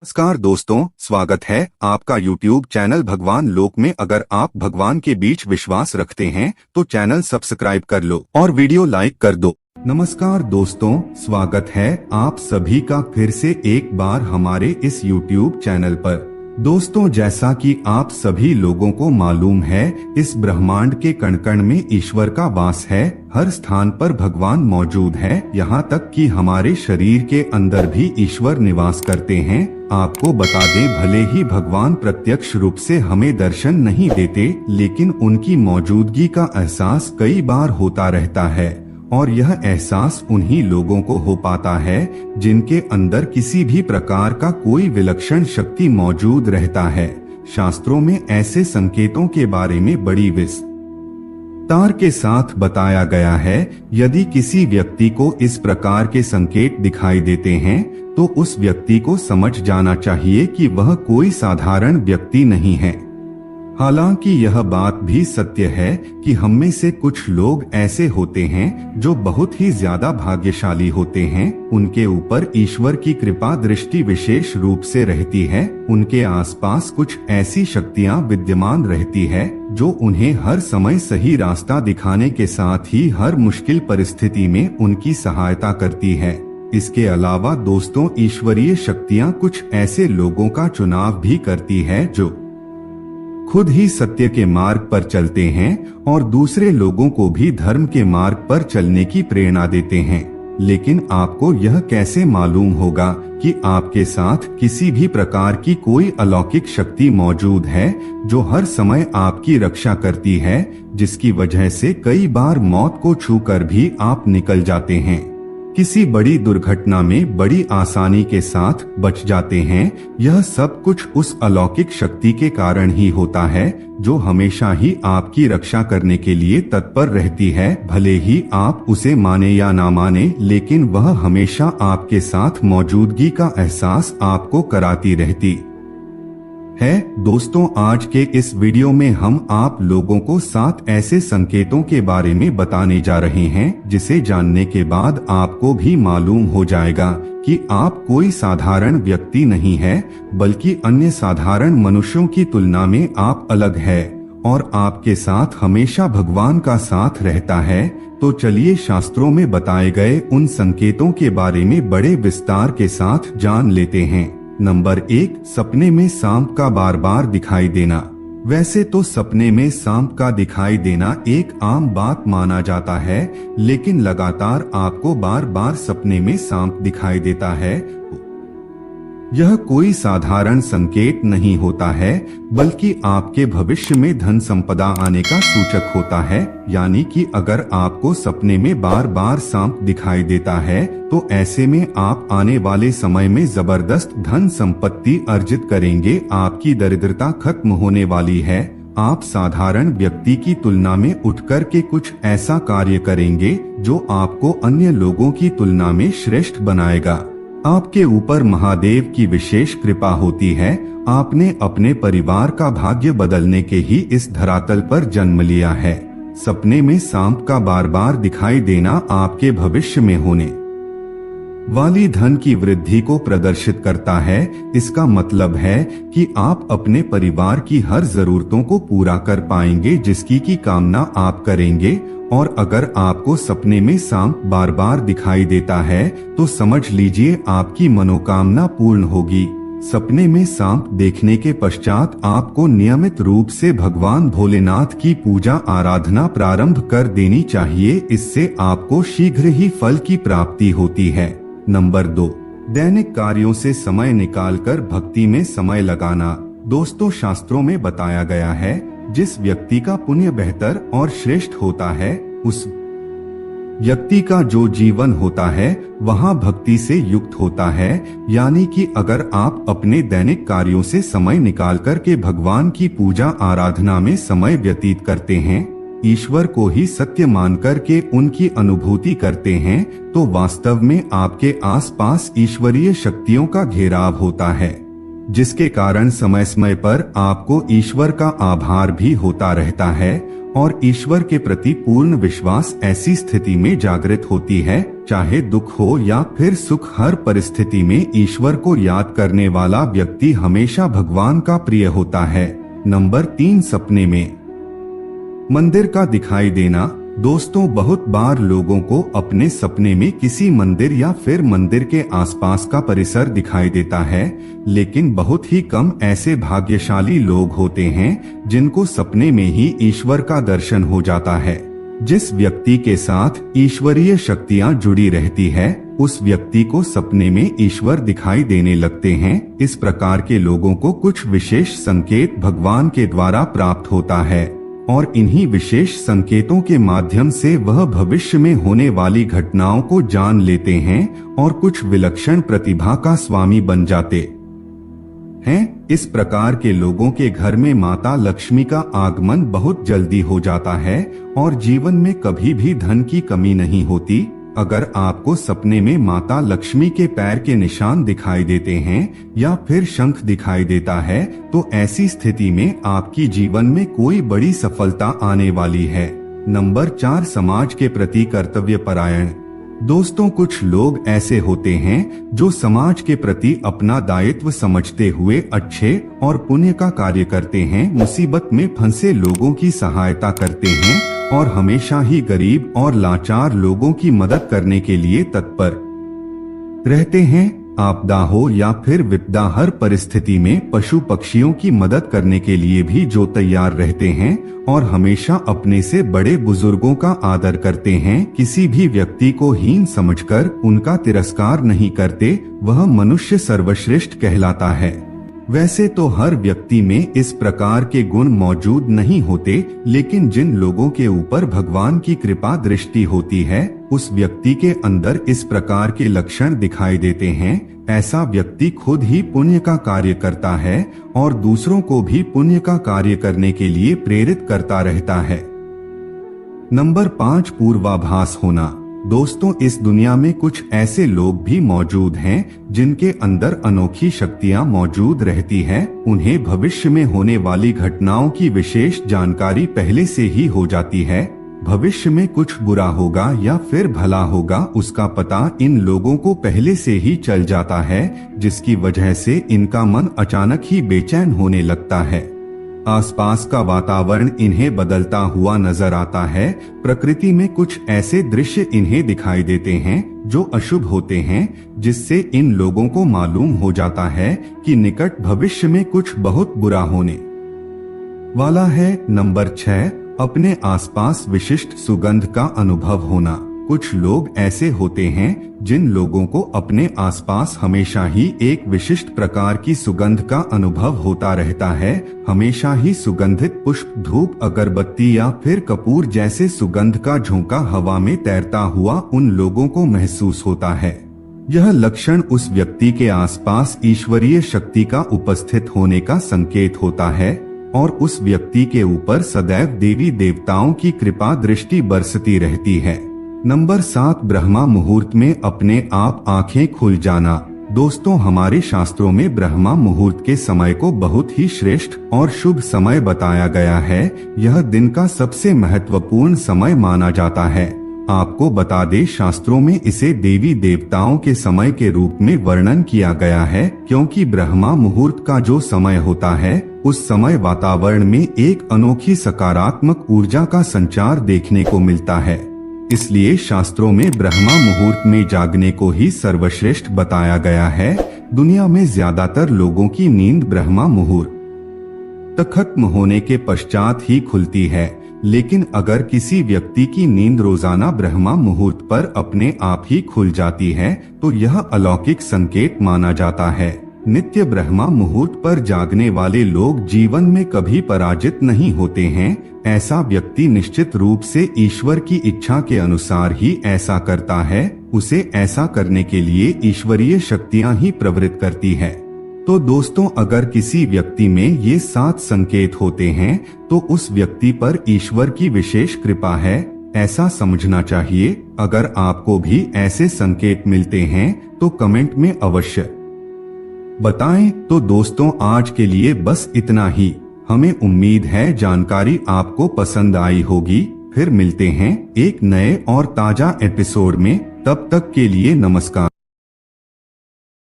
नमस्कार दोस्तों, स्वागत है आपका YouTube चैनल भगवान लोक में। अगर आप भगवान के बीच विश्वास रखते हैं तो चैनल सब्सक्राइब कर लो और वीडियो लाइक कर दो। नमस्कार दोस्तों, स्वागत है आप सभी का फिर से एक बार हमारे इस YouTube चैनल पर। दोस्तों, जैसा कि आप सभी लोगों को मालूम है, इस ब्रह्मांड के कण कण में ईश्वर का वास है। हर स्थान पर भगवान मौजूद है, यहाँ तक कि हमारे शरीर के अंदर भी ईश्वर निवास करते हैं। आपको बता दें, भले ही भगवान प्रत्यक्ष रूप से हमें दर्शन नहीं देते, लेकिन उनकी मौजूदगी का एहसास कई बार होता रहता है। और यह एहसास उन्हीं लोगों को हो पाता है जिनके अंदर किसी भी प्रकार का कोई विलक्षण शक्ति मौजूद रहता है। शास्त्रों में ऐसे संकेतों के बारे में बड़ी विस्तार के साथ बताया गया है। यदि किसी व्यक्ति को इस प्रकार के संकेत दिखाई देते हैं तो उस व्यक्ति को समझ जाना चाहिए कि वह कोई साधारण व्यक्ति नहीं है। हालांकि यह बात भी सत्य है कि हम में से कुछ लोग ऐसे होते हैं जो बहुत ही ज्यादा भाग्यशाली होते हैं। उनके ऊपर ईश्वर की कृपा दृष्टि विशेष रूप से रहती है। उनके आसपास कुछ ऐसी शक्तियां विद्यमान रहती है जो उन्हें हर समय सही रास्ता दिखाने के साथ ही हर मुश्किल परिस्थिति में उनकी सहायता करती है। इसके अलावा दोस्तों, ईश्वरीय शक्तियां कुछ ऐसे लोगों का चुनाव भी करती है जो खुद ही सत्य के मार्ग पर चलते हैं और दूसरे लोगों को भी धर्म के मार्ग पर चलने की प्रेरणा देते हैं। लेकिन आपको यह कैसे मालूम होगा कि आपके साथ किसी भी प्रकार की कोई अलौकिक शक्ति मौजूद है जो हर समय आपकी रक्षा करती है, जिसकी वजह से कई बार मौत को छूकर भी आप निकल जाते हैं, किसी बड़ी दुर्घटना में बड़ी आसानी के साथ बच जाते हैं। यह सब कुछ उस अलौकिक शक्ति के कारण ही होता है जो हमेशा ही आपकी रक्षा करने के लिए तत्पर रहती है। भले ही आप उसे माने या ना माने, लेकिन वह हमेशा आपके साथ मौजूदगी का एहसास आपको कराती रहती है। दोस्तों, आज के इस वीडियो में हम आप लोगों को 7 ऐसे संकेतों के बारे में बताने जा रहे हैं जिसे जानने के बाद आपको भी मालूम हो जाएगा कि आप कोई साधारण व्यक्ति नहीं है, बल्कि अन्य साधारण मनुष्यों की तुलना में आप अलग है और आपके साथ हमेशा भगवान का साथ रहता है। तो चलिए शास्त्रों में बताए गए उन संकेतों के बारे में बड़े विस्तार के साथ जान लेते हैं। नंबर 1, सपने में सांप का बार बार दिखाई देना। वैसे तो सपने में सांप का दिखाई देना एक आम बात माना जाता है, लेकिन लगातार आपको बार बार सपने में सांप दिखाई देता है, यह कोई साधारण संकेत नहीं होता है, बल्कि आपके भविष्य में धन संपदा आने का सूचक होता है। यानी कि अगर आपको सपने में बार बार सांप दिखाई देता है तो ऐसे में आप आने वाले समय में जबरदस्त धन संपत्ति अर्जित करेंगे। आपकी दरिद्रता खत्म होने वाली है। आप साधारण व्यक्ति की तुलना में उठकर के कुछ ऐसा कार्य करेंगे जो आपको अन्य लोगों की तुलना में श्रेष्ठ बनाएगा। आपके ऊपर महादेव की विशेष कृपा होती है। आपने अपने परिवार का भाग्य बदलने के ही इस धरातल पर जन्म लिया है। सपने में सांप का बार बार दिखाई देना आपके भविष्य में होने वाली धन की वृद्धि को प्रदर्शित करता है। इसका मतलब है कि आप अपने परिवार की हर जरूरतों को पूरा कर पाएंगे जिसकी की कामना आप करेंगे। और अगर आपको सपने में सांप बार बार दिखाई देता है तो समझ लीजिए आपकी मनोकामना पूर्ण होगी। सपने में सांप देखने के पश्चात आपको नियमित रूप से भगवान भोलेनाथ की पूजा आराधना प्रारंभ कर देनी चाहिए। इससे आपको शीघ्र ही फल की प्राप्ति होती है। नंबर 2, दैनिक कार्यों से समय निकालकर भक्ति में समय लगाना। दोस्तों, शास्त्रों में बताया गया है, जिस व्यक्ति का पुण्य बेहतर और श्रेष्ठ होता है, उस व्यक्ति का जो जीवन होता है वहाँ भक्ति से युक्त होता है। यानी कि अगर आप अपने दैनिक कार्यों से समय निकाल कर के भगवान की पूजा आराधना में समय व्यतीत करते हैं, ईश्वर को ही सत्य मानकर के उनकी अनुभूति करते हैं, तो वास्तव में आपके आसपास ईश्वरीय शक्तियों का घेराव होता है, जिसके कारण समय समय पर आपको ईश्वर का आभार भी होता रहता है और ईश्वर के प्रति पूर्ण विश्वास ऐसी स्थिति में जागृत होती है। चाहे दुख हो या फिर सुख, हर परिस्थिति में ईश्वर को याद करने वाला व्यक्ति हमेशा भगवान का प्रिय होता है। नंबर 3, सपने में मंदिर का दिखाई देना। दोस्तों, बहुत बार लोगों को अपने सपने में किसी मंदिर या फिर मंदिर के आसपास का परिसर दिखाई देता है, लेकिन बहुत ही कम ऐसे भाग्यशाली लोग होते हैं जिनको सपने में ही ईश्वर का दर्शन हो जाता है। जिस व्यक्ति के साथ ईश्वरीय शक्तियां जुड़ी रहती है, उस व्यक्ति को सपने में ईश्वर दिखाई देने लगते हैं। इस प्रकार के लोगों को कुछ विशेष संकेत भगवान के द्वारा प्राप्त होता है और इन्हीं विशेष संकेतों के माध्यम से वह भविष्य में होने वाली घटनाओं को जान लेते हैं और कुछ विलक्षण प्रतिभा का स्वामी बन जाते हैं। इस प्रकार के लोगों के घर में माता लक्ष्मी का आगमन बहुत जल्दी हो जाता है और जीवन में कभी भी धन की कमी नहीं होती। अगर आपको सपने में माता लक्ष्मी के पैर के निशान दिखाई देते हैं या फिर शंख दिखाई देता है, तो ऐसी स्थिति में आपकी जीवन में कोई बड़ी सफलता आने वाली है। नंबर 4, समाज के प्रति कर्तव्य परायण। दोस्तों, कुछ लोग ऐसे होते हैं जो समाज के प्रति अपना दायित्व समझते हुए अच्छे और पुण्य का कार्य करते हैं, मुसीबत में फंसे लोगों की सहायता करते हैं और हमेशा ही गरीब और लाचार लोगों की मदद करने के लिए तत्पर रहते हैं। आपदा हो या फिर विपदा, हर परिस्थिति में पशु पक्षियों की मदद करने के लिए भी जो तैयार रहते हैं और हमेशा अपने से बड़े बुजुर्गों का आदर करते हैं, किसी भी व्यक्ति को हीन समझकर उनका तिरस्कार नहीं करते, वह मनुष्य सर्वश्रेष्ठ कहलाता है। वैसे तो हर व्यक्ति में इस प्रकार के गुण मौजूद नहीं होते, लेकिन जिन लोगों के ऊपर भगवान की कृपा दृष्टि होती है, उस व्यक्ति के अंदर इस प्रकार के लक्षण दिखाई देते हैं। ऐसा व्यक्ति खुद ही पुण्य का कार्य करता है और दूसरों को भी पुण्य का कार्य करने के लिए प्रेरित करता रहता है। नंबर 5, पूर्वाभास होना। दोस्तों, इस दुनिया में कुछ ऐसे लोग भी मौजूद हैं जिनके अंदर अनोखी शक्तियां मौजूद रहती हैं। उन्हें भविष्य में होने वाली घटनाओं की विशेष जानकारी पहले से ही हो जाती है। भविष्य में कुछ बुरा होगा या फिर भला होगा, उसका पता इन लोगों को पहले से ही चल जाता है, जिसकी वजह से इनका मन अचानक ही बेचैन होने लगता है। आसपास का वातावरण इन्हें बदलता हुआ नजर आता है। प्रकृति में कुछ ऐसे दृश्य इन्हें दिखाई देते हैं जो अशुभ होते हैं, जिससे इन लोगों को मालूम हो जाता है कि निकट भविष्य में कुछ बहुत बुरा होने वाला है। नंबर 6, अपने आसपास विशिष्ट सुगंध का अनुभव होना। कुछ लोग ऐसे होते हैं जिन लोगों को अपने आसपास हमेशा ही एक विशिष्ट प्रकार की सुगंध का अनुभव होता रहता है। हमेशा ही सुगंधित पुष्प, धूप, अगरबत्ती या फिर कपूर जैसे सुगंध का झोंका हवा में तैरता हुआ उन लोगों को महसूस होता है। यह लक्षण उस व्यक्ति के आसपास ईश्वरीय शक्ति का उपस्थित होने का संकेत होता है और उस व्यक्ति के ऊपर सदैव देवी देवताओं की कृपा दृष्टि बरसती रहती है। नंबर 7, ब्रह्मा मुहूर्त में अपने आप आंखें खुल जाना। दोस्तों, हमारे शास्त्रों में ब्रह्मा मुहूर्त के समय को बहुत ही श्रेष्ठ और शुभ समय बताया गया है। यह दिन का सबसे महत्वपूर्ण समय माना जाता है। आपको बता दें, शास्त्रों में इसे देवी देवताओं के समय के रूप में वर्णन किया गया है, क्योंकि ब्रह्मा मुहूर्त का जो समय होता है, उस समय वातावरण में एक अनोखी सकारात्मक ऊर्जा का संचार देखने को मिलता है। इसलिए शास्त्रों में ब्रह्मा मुहूर्त में जागने को ही सर्वश्रेष्ठ बताया गया है। दुनिया में ज्यादातर लोगों की नींद ब्रह्मा मुहूर्त तक खत्म होने के पश्चात ही खुलती है, लेकिन अगर किसी व्यक्ति की नींद रोजाना ब्रह्मा मुहूर्त पर अपने आप ही खुल जाती है, तो यह अलौकिक संकेत माना जाता है। नित्य ब्रह्मा मुहूर्त पर जागने वाले लोग जीवन में कभी पराजित नहीं होते हैं। ऐसा व्यक्ति निश्चित रूप से ईश्वर की इच्छा के अनुसार ही ऐसा करता है। उसे ऐसा करने के लिए ईश्वरीय शक्तियां ही प्रवृत्त करती है। तो दोस्तों, अगर किसी व्यक्ति में ये 7 संकेत होते हैं, तो उस व्यक्ति पर ईश्वर की विशेष कृपा है, ऐसा समझना चाहिए। अगर आपको भी ऐसे संकेत मिलते हैं तो कमेंट में अवश्य बताएं। तो दोस्तों, आज के लिए बस इतना ही। हमें उम्मीद है जानकारी आपको पसंद आई होगी। फिर मिलते हैं एक नए और ताजा एपिसोड में। तब तक के लिए नमस्कार।